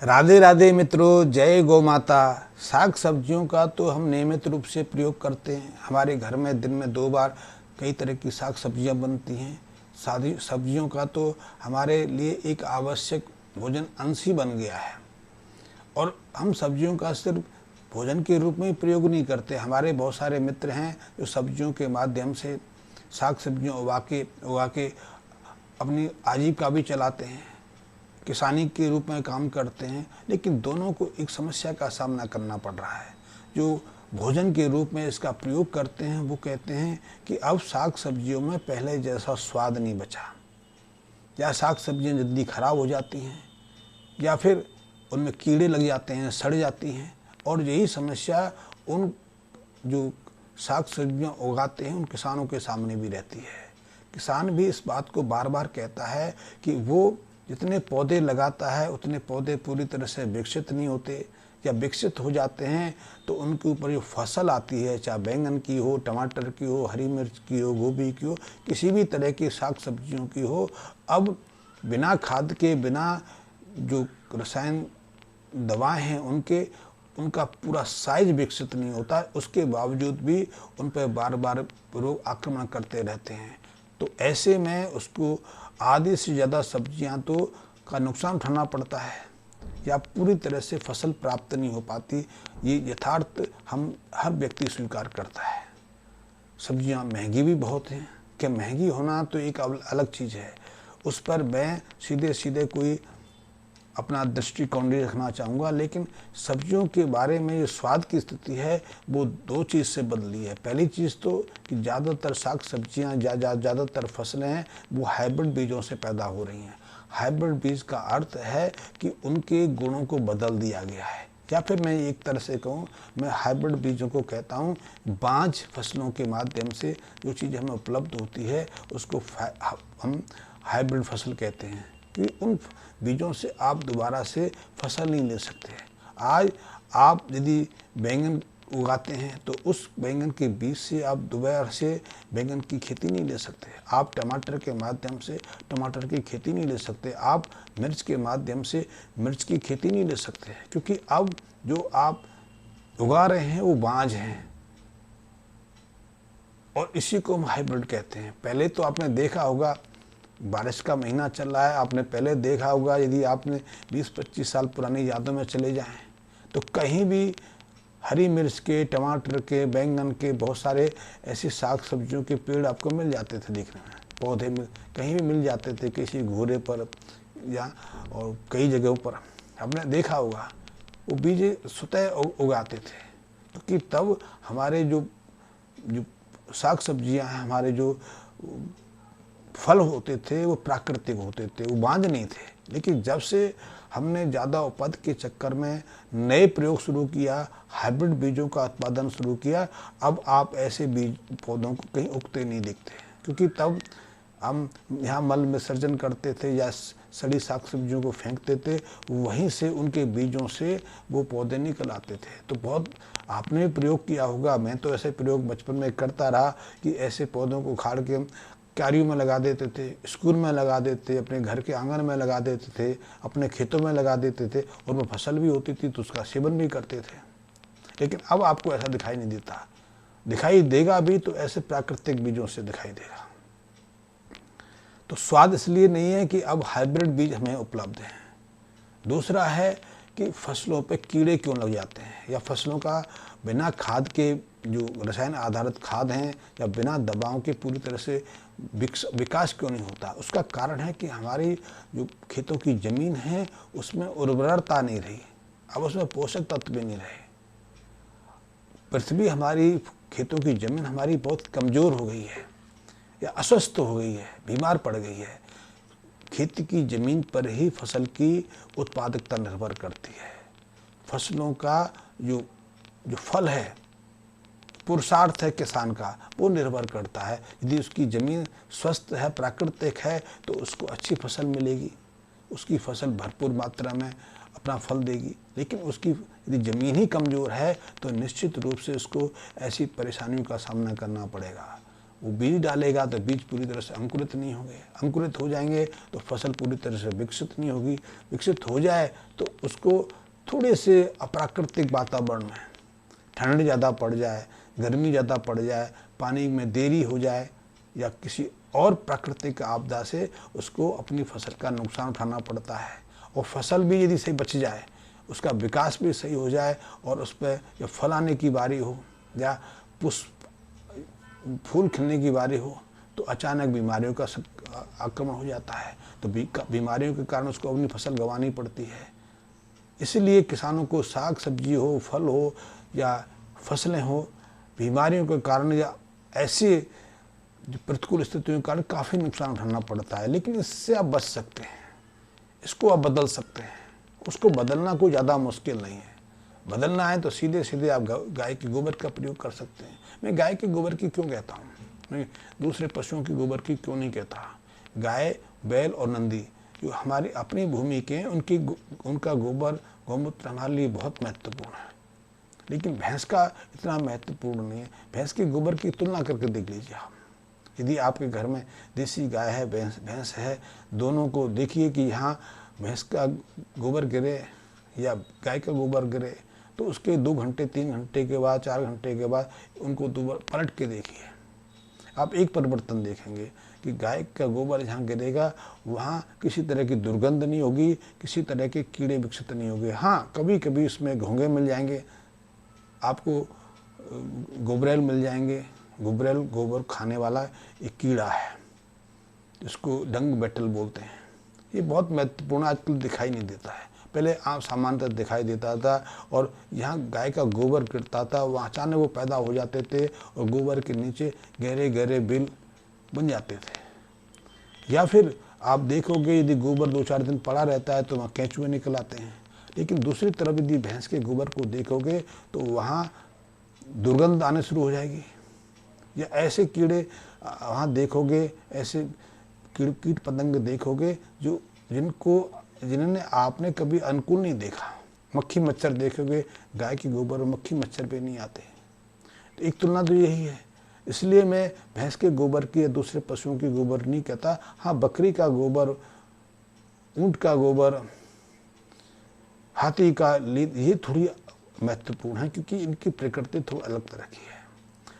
राधे राधे मित्रों, जय गौ माता। साग सब्जियों का तो हम नियमित रूप से प्रयोग करते हैं। हमारे घर में दिन में 2 बार कई तरह की साग सब्जियां बनती हैं। सादी सब्जियों का तो हमारे लिए एक आवश्यक भोजन अंश ही बन गया है। और हम सब्जियों का सिर्फ भोजन के रूप में ही प्रयोग नहीं करते। हमारे बहुत सारे मित्र हैं जो सब्जियों के माध्यम से साग सब्जियां उगा के अपनी आजीविका भी चलाते हैं, किसानी के रूप में काम करते हैं। लेकिन दोनों को एक समस्या का सामना करना पड़ रहा है। जो भोजन के रूप में इसका प्रयोग करते हैं वो कहते हैं कि अब साग सब्जियों में पहले जैसा स्वाद नहीं बचा, या साग सब्जियां जल्दी खराब हो जाती हैं, या फिर उनमें कीड़े लग जाते हैं, सड़ जाती हैं। और यही समस्या उन जो साग सब्जियां उगाते हैं उन किसानों के सामने भी रहती है। किसान भी इस बात को बार बार कहता है कि वो जितने पौधे लगाता है उतने पौधे पूरी तरह से विकसित नहीं होते, या विकसित हो जाते हैं तो उनके ऊपर जो फसल आती है, चाहे बैंगन की हो, टमाटर की हो, हरी मिर्च की हो, गोभी की हो, किसी भी तरह की साग सब्जियों की हो, अब बिना खाद के, बिना जो रसायन दवाएं हैं उनका पूरा साइज विकसित नहीं होता। उसके बावजूद भी उन पर बार बार रोग आक्रमण करते रहते हैं। तो ऐसे में उसको आधे से ज़्यादा सब्जियां तो का नुकसान उठाना पड़ता है, या पूरी तरह से फसल प्राप्त नहीं हो पाती। ये यथार्थ हम हर व्यक्ति स्वीकार करता है। सब्जियां महंगी भी बहुत हैं। क्या महंगी होना तो एक अलग चीज़ है, उस पर मैं सीधे सीधे कोई अपना दृष्टिकोण नहीं रखना चाहूँगा। लेकिन सब्जियों के बारे में जो स्वाद की स्थिति है वो 2 चीज़ से बदली है। पहली चीज़ तो कि ज़्यादातर साग सब्जियाँ ज़्यादातर फसलें हैं वो हाइब्रिड बीजों से पैदा हो रही हैं। हाइब्रिड बीज का अर्थ है कि उनके गुणों को बदल दिया गया है, या फिर मैं एक तरह से कहूँ, मैं हाइब्रिड बीजों को कहता हूँ बांझ फसलों के माध्यम से जो चीज़ हमें उपलब्ध होती है उसको हम हाइब्रिड फसल कहते हैं। कि उन बीजों से आप दोबारा से फसल नहीं ले सकते। आज आप यदि बैंगन उगाते हैं तो उस बैंगन के बीज से आप दोबारा से बैंगन की खेती नहीं ले सकते। आप टमाटर के माध्यम से टमाटर की खेती नहीं ले सकते। आप मिर्च के माध्यम से मिर्च की खेती नहीं ले सकते, क्योंकि अब जो आप उगा रहे हैं वो बांझ हैं। और इसी को हम हाइब्रिड कहते हैं। पहले तो आपने देखा होगा, बारिश का महीना चल रहा है, आपने पहले देखा होगा, यदि आपने 20-25 साल पुरानी यादों में चले जाएं तो कहीं भी हरी मिर्च के, टमाटर के, बैंगन के बहुत सारे ऐसे साग सब्जियों के पेड़ आपको मिल जाते थे देखने में। पौधे कहीं भी मिल जाते थे, किसी घोड़े पर या और कई जगहों पर आपने देखा होगा। वो बीज स्वतः उगाते थे, क्योंकि तब हमारे जो साग सब्जियां हैं, हमारे जो फल होते थे वो प्राकृतिक होते थे, वो बांझ नहीं थे। लेकिन जब से हमने ज़्यादा उपज के चक्कर में नए प्रयोग शुरू किया, हाइब्रिड बीजों का उत्पादन शुरू किया, अब आप ऐसे बीज पौधों को कहीं उगते नहीं दिखते। क्योंकि तब हम यहाँ मल विसर्जन करते थे या सड़ी साग सब्जियों को फेंकते थे, वहीं से उनके बीजों से वो पौधे निकल आते थे। तो बहुत आपने प्रयोग किया होगा, मैं तो ऐसे प्रयोग बचपन में करता रहा कि ऐसे पौधों को उखाड़ के क्यारियों में लगा देते थे, स्कूल में लगा देते, अपने घर के आंगन में लगा देते थे, अपने खेतों में लगा देते थे, और वो फसल भी होती थी तो उसका सेवन भी करते थे। लेकिन अब आपको ऐसा दिखाई नहीं देता। दिखाई देगा भी तो ऐसे प्राकृतिक बीजों से दिखाई देगा। तो स्वाद इसलिए नहीं है कि अब हाइब्रिड बीज हमें उपलब्ध हैं। दूसरा है कि फसलों पे कीड़े क्यों लग जाते हैं, या फसलों का बिना खाद के जो रसायन आधारित खाद हैं या बिना दवाओं के पूरी तरह से विकास क्यों नहीं होता। उसका कारण है कि हमारी जो खेतों की ज़मीन है उसमें उर्वरता नहीं रही, अब उसमें पोषक तत्व भी नहीं रहे। पृथ्वी हमारी, खेतों की ज़मीन हमारी बहुत कमज़ोर हो गई है, या अस्वस्थ हो गई है, बीमार पड़ गई है। खेती की ज़मीन पर ही फसल की उत्पादकता निर्भर करती है। फसलों का जो फल है, पुरुषार्थ है किसान का, वो निर्भर करता है। यदि उसकी ज़मीन स्वस्थ है, प्राकृतिक है, तो उसको अच्छी फसल मिलेगी, उसकी फसल भरपूर मात्रा में अपना फल देगी। लेकिन उसकी यदि ज़मीन ही कमज़ोर है तो निश्चित रूप से उसको ऐसी परेशानियों का सामना करना पड़ेगा। वो बीज डालेगा तो बीज पूरी तरह से अंकुरित नहीं होंगे, अंकुरित हो जाएंगे तो फसल पूरी तरह से विकसित नहीं होगी, विकसित हो जाए तो उसको थोड़े से अप्राकृतिक वातावरण में ठंड ज़्यादा पड़ जाए, गर्मी ज़्यादा पड़ जाए, पानी में देरी हो जाए या किसी और प्राकृतिक आपदा से उसको अपनी फसल का नुकसान उठाना पड़ता है। और फसल भी यदि सही बच जाए, उसका विकास भी सही हो जाए और उस पर जब फल आने की बारी हो या पुष्प फूल खिलने की बारी हो तो अचानक बीमारियों का आक्रमण हो जाता है, तो बीमारियों के कारण उसको अपनी फसल गंवानी पड़ती है। इसलिए किसानों को साग सब्जी हो, फल हो या फसलें हो, बीमारियों के कारण या ऐसे जो प्रतिकूल स्थितियों के कारण काफ़ी नुकसान उठाना पड़ता है। लेकिन इससे आप बच सकते हैं, इसको आप बदल सकते हैं। उसको बदलना कोई ज़्यादा मुश्किल नहीं है। बदलना है तो सीधे सीधे आप गाय के गोबर का प्रयोग कर सकते हैं। मैं गाय के गोबर की क्यों कहता हूँ, मैं दूसरे पशुओं की गोबर की क्यों नहीं कहता। गाय, बैल और नंदी जो हमारी अपनी भूमि के हैं, उनका गोबर गौमूत्र हमारे लिए बहुत महत्वपूर्ण है। लेकिन भैंस का इतना महत्वपूर्ण नहीं है। भैंस के गोबर की तुलना करके देख लीजिए आप। यदि आपके घर में देसी गाय है, भैंस है, दोनों को देखिए कि यहाँ भैंस का गोबर गिरे या गाय का गोबर गिरे तो उसके 2 घंटे 3 घंटे के बाद 4 घंटे के बाद उनको दोबारा पलट के देखिए, आप एक परिवर्तन देखेंगे कि गाय का गोबर जहाँ गिरेगा वहाँ किसी तरह की दुर्गंध नहीं होगी, किसी तरह के कीड़े विकसित नहीं होंगे। हाँ, कभी कभी उसमें घोंघे मिल जाएंगे, आपको गुबरैल मिल जाएंगे। गुबरैल गोबर खाने वाला एक कीड़ा है, इसको डंग बेटल बोलते हैं। ये बहुत महत्वपूर्ण आजकल दिखाई नहीं देता है, पहले आम सामान्यतः दिखाई देता था। और यहाँ गाय का गोबर गिरता था, वहाँ अचानक वो पैदा हो जाते थे और गोबर के नीचे गहरे गहरे बिल बन जाते थे। या फिर आप देखोगे यदि गोबर 2-4 दिन पड़ा रहता है तो वहाँ केंचुए निकल आते हैं। लेकिन दूसरी तरफ यदि भैंस के गोबर को देखोगे तो वहाँ दुर्गंध आने शुरू हो जाएगी, या ऐसे कीड़े वहाँ देखोगे, ऐसे कीट पतंग देखोगे जो जिन्होंने आपने कभी अनुकूल नहीं देखा। मक्खी मच्छर देखोगे, गाय के गोबर में मक्खी मच्छर पे नहीं आते। तो एक तुलना तो यही है। इसलिए मैं भैंस के गोबर की या दूसरे पशुओं की गोबर नहीं कहता। हाँ, बकरी का गोबर, ऊँट का गोबर, हाथी का लीद, ये थोड़ी महत्वपूर्ण है क्योंकि इनकी प्रकृति थोड़ी अलग तरह की है।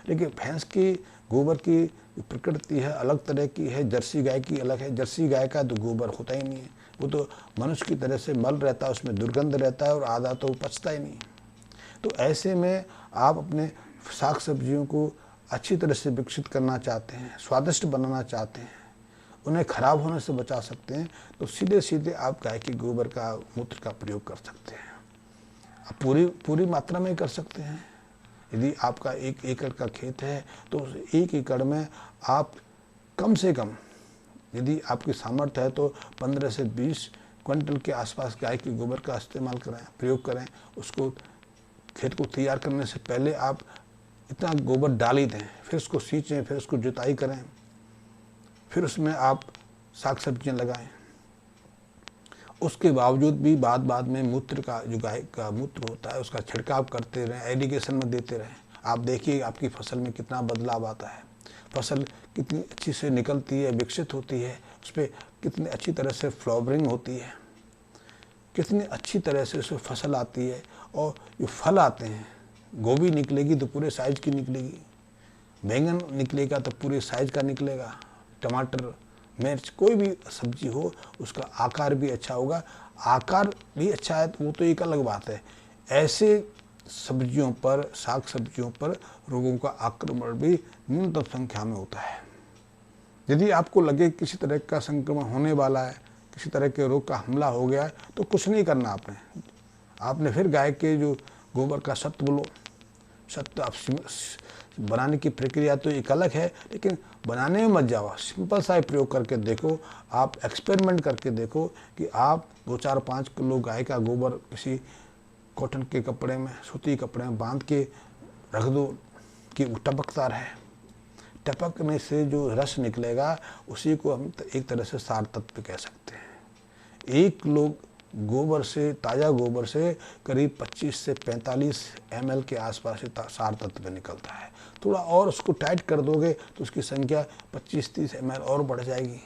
लेकिन भैंस की गोबर की प्रकृति है अलग तरह की है, जर्सी गाय की अलग है। जर्सी गाय का तो गोबर होता ही नहीं है, वो तो मनुष्य की तरह से मल रहता है, उसमें दुर्गंध रहता है और आधा तो पचता ही नहीं। तो ऐसे में आप अपने साग सब्जियों को अच्छी तरह से विकसित करना चाहते हैं, स्वादिष्ट बनाना चाहते हैं, उन्हें खराब होने से बचा सकते हैं, तो सीधे सीधे आप गाय के गोबर का मूत्र का प्रयोग कर सकते हैं। आप पूरी मात्रा में कर सकते हैं। यदि आपका 1 एकड़ का खेत है तो उस 1 एकड़ में आप कम से कम, यदि आपकी सामर्थ्य है तो 15 से 20 क्विंटल के आसपास गाय के गोबर का इस्तेमाल करें, प्रयोग करें। उसको खेत को तैयार करने से पहले आप इतना गोबर डाल ही दें, फिर उसको सींचें, फिर उसको जुताई करें, फिर उसमें आप साग सब्जियाँ लगाएं। उसके बावजूद भी बाद में मूत्र का, जो गाय का मूत्र होता है, उसका छिड़काव करते रहें, एरीगेशन में देते रहें। आप देखिए आपकी फसल में कितना बदलाव आता है, फसल कितनी अच्छी से निकलती है, विकसित होती है, उस पर कितनी अच्छी तरह से फ्लावरिंग होती है, कितनी अच्छी तरह से उसमें फसल आती है। और जो फल आते हैं, गोभी निकलेगी तो पूरे साइज की निकलेगी, बैंगन निकलेगा तो पूरे साइज का निकलेगा, टमाटर, मिर्च, कोई भी सब्जी हो उसका आकार भी अच्छा होगा। आकार भी अच्छा है तो वो तो एक अलग बात है। ऐसे सब्जियों पर, साग सब्जियों पर रोगों का आक्रमण भी न्यूनतम संख्या में होता है। यदि आपको लगे किसी तरह का संक्रमण होने वाला है, किसी तरह के रोग का हमला हो गया है, तो कुछ नहीं करना आपने फिर गाय के जो गोबर का सत्व लो। सत्व आप बनाने की प्रक्रिया तो एक अलग है, लेकिन बनाने में मत जाओ, सिंपल सा ही प्रयोग करके देखो। आप एक्सपेरिमेंट करके देखो कि आप 2-4-5 किलो गाय का गोबर किसी कॉटन के कपड़े में, सूती कपड़े में बांध के रख दो कि वो टपकता रहे। टपकने से जो रस निकलेगा उसी को हम एक तरह से सार तत्व कह सकते हैं। 1 किलो गोबर से, ताज़ा गोबर से करीब 25 से 45 ml के आसपास से सार तत्व निकलता है। थोड़ा और उसको टाइट कर दोगे तो उसकी संख्या 25-30 ml और बढ़ जाएगी।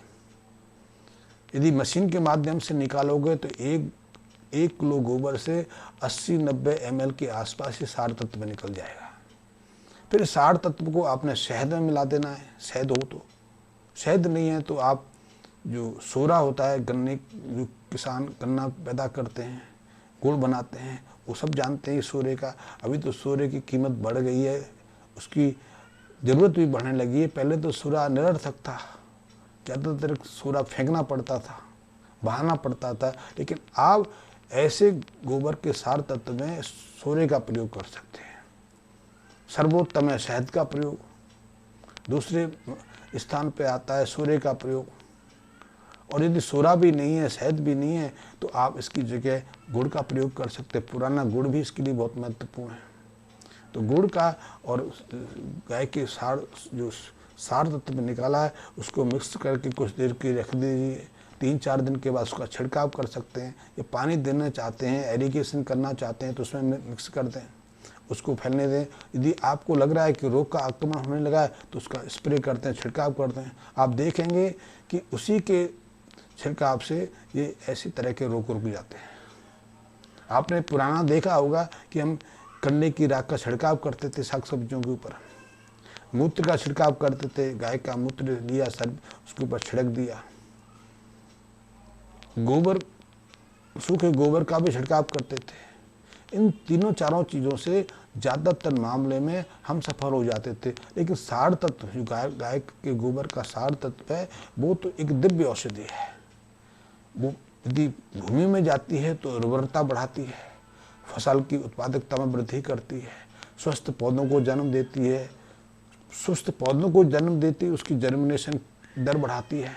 यदि मशीन के माध्यम से निकालोगे तो एक किलो गोबर से 80-90 ml के आसपास ही सार तत्व निकल जाएगा। फिर सार तत्व को आपने शहद में मिला देना है, शहद हो तो। शहद नहीं है तो आप जो सोरा होता है, गन्ने जो किसान गन्ना पैदा करते हैं, गुड़ बनाते हैं, वो सब जानते हैं सोरे का। अभी तो सोरे की कीमत बढ़ गई है, उसकी ज़रूरत भी बढ़ने लगी है। पहले तो सोरा निरर्थक था, ज़्यादातर सोरा फेंकना पड़ता था, बहाना पड़ता था, लेकिन आप ऐसे गोबर के सार तत्व में सोरे का प्रयोग कर सकते हैं। सर्वोत्तम है शहद का प्रयोग, दूसरे स्थान पे आता है सोरे का प्रयोग। और यदि सोरा भी नहीं है, शहद भी नहीं है, तो आप इसकी जगह गुड़ का प्रयोग कर सकते हैं। पुराना गुड़ भी इसके लिए बहुत महत्वपूर्ण है। तो गुड़ का और गाय के सार तत्व निकाला है, उसको मिक्स करके कुछ देर के रख दीजिए। 3-4 दिन के बाद उसका छिड़काव कर सकते हैं। या पानी देना चाहते हैं, एरीगेशन करना चाहते हैं, तो उसमें मिक्स कर दें, उसको फैलने दें। यदि आपको लग रहा है कि रोग का आक्रमण होने लगा है तो उसका स्प्रे करते हैं, छिड़काव करते हैं। आप देखेंगे कि उसी के छिड़काव से ये ऐसी तरह के रोग रुक जाते हैं। आपने पुराना देखा होगा कि हम गन्ने की राख का छिड़काव करते थे साग सब्जियों के ऊपर, मूत्र का छिड़काव करते थे, गाय का मूत्र लिया, सब उसके ऊपर छिड़क दिया। गोबर, सूखे गोबर का भी छिड़काव करते थे। इन तीनों चारों चीज़ों से ज़्यादातर मामले में हम सफल हो जाते थे। लेकिन सार तत्व, जो गाय के गोबर का सार तत्व है, वो तो एक दिव्य औषधि है। वो यदि भूमि में जाती है तो उर्वरता बढ़ाती है, फसल की उत्पादकता में वृद्धि करती है, स्वस्थ पौधों को जन्म देती है, स्वस्थ पौधों को जन्म देती है, उसकी जर्मिनेशन दर बढ़ाती है,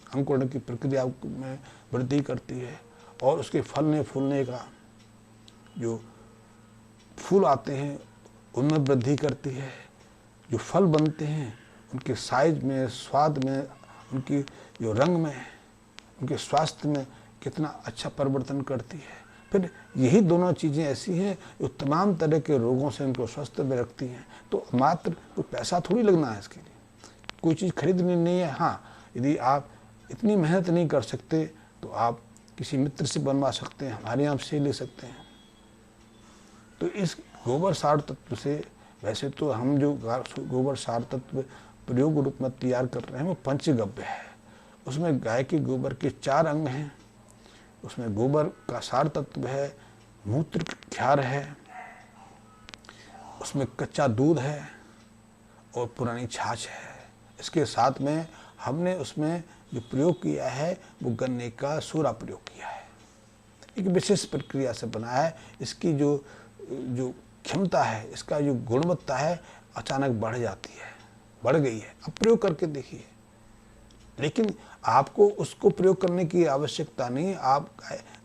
अंकुरण की प्रक्रिया में वृद्धि करती है, और उसके फलने फूलने का जो फूल आते हैं उनमें वृद्धि करती है। जो फल बनते हैं उनके साइज में, स्वाद में, उनकी जो रंग में, उनके स्वास्थ्य में कितना अच्छा परिवर्तन करती है। फिर यही दोनों चीज़ें ऐसी हैं जो तमाम तरह के रोगों से उनको स्वस्थ में रखती हैं। तो मात्र कोई पैसा थोड़ी लगना है इसके लिए, कोई चीज़ खरीदनी नहीं है। हाँ, यदि आप इतनी मेहनत नहीं कर सकते तो आप किसी मित्र से बनवा सकते हैं, हमारे यहाँ से ले सकते हैं। तो इस गोबर सार तत्व से, वैसे तो हम जो गोबर सार तत्व प्रयोग रूप में तैयार कर रहे हैं वो पंचगव्य है। उसमें गाय के गोबर के 4 अंग हैं। उसमें गोबर का सार तत्व है, मूत्र क्षार है, उसमें कच्चा दूध है और पुरानी छाछ है। इसके साथ में हमने उसमें जो प्रयोग किया है वो गन्ने का सोरा प्रयोग किया है। एक विशेष प्रक्रिया से बना है। इसकी जो क्षमता है, इसका जो गुणवत्ता है, अचानक बढ़ जाती है, बढ़ गई है। अब प्रयोग करके देखिए। लेकिन आपको उसको प्रयोग करने की आवश्यकता नहीं। आप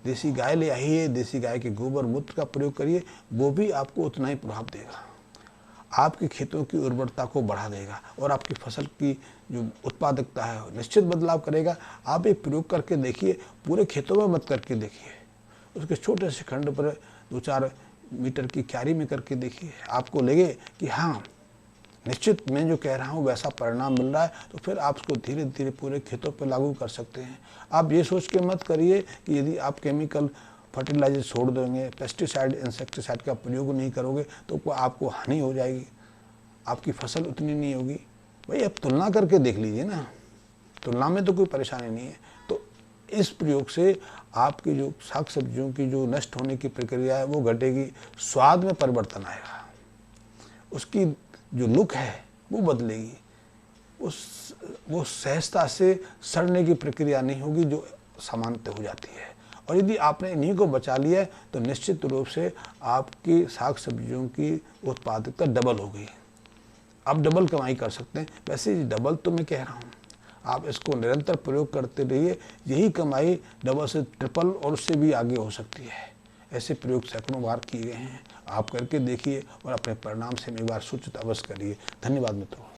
देसी गाय ले आइए, देसी गाय के गोबर मूत्र का प्रयोग करिए, वो भी आपको उतना ही प्रभाव देगा, आपके खेतों की उर्वरता को बढ़ा देगा और आपकी फसल की जो उत्पादकता है निश्चित बदलाव करेगा। आप एक प्रयोग करके देखिए, पूरे खेतों में मत करके देखिए, उसके छोटे से खंड पर 2-4 मीटर की क्यारी में करके देखिए। आपको लगे कि हाँ, निश्चित मैं जो कह रहा हूँ वैसा परिणाम मिल रहा है, तो फिर आप उसको धीरे धीरे पूरे खेतों पर लागू कर सकते हैं। आप ये सोच के मत करिए कि यदि आप केमिकल फर्टिलाइजर छोड़ देंगे, पेस्टिसाइड इंसेक्टिसाइड का प्रयोग नहीं करोगे तो आपको हानि हो जाएगी, आपकी फसल उतनी नहीं होगी। भाई आप तुलना करके देख लीजिए ना, तुलना में तो कोई परेशानी नहीं है। तो इस प्रयोग से आपकी जो साग सब्जियों की जो नष्ट होने की प्रक्रिया है वो घटेगी, स्वाद में परिवर्तन आएगा, उसकी जो लुक है वो बदलेगी, वो सहजता से सड़ने की प्रक्रिया नहीं होगी जो सामान्यतः हो जाती है। और यदि आपने इन्हीं को बचा लिया है तो निश्चित रूप से आपकी साग सब्जियों की उत्पादकता डबल हो गई। आप डबल कमाई कर सकते हैं। वैसे डबल तो मैं कह रहा हूँ, आप इसको निरंतर प्रयोग करते रहिए, यही कमाई डबल से ट्रिपल और उससे भी आगे हो सकती है। ऐसे प्रयोग सैकड़ों बार किए गए हैं। आप करके देखिए और अपने परिणाम से एक बार सूचित अवश्य करिए। धन्यवाद मित्रों।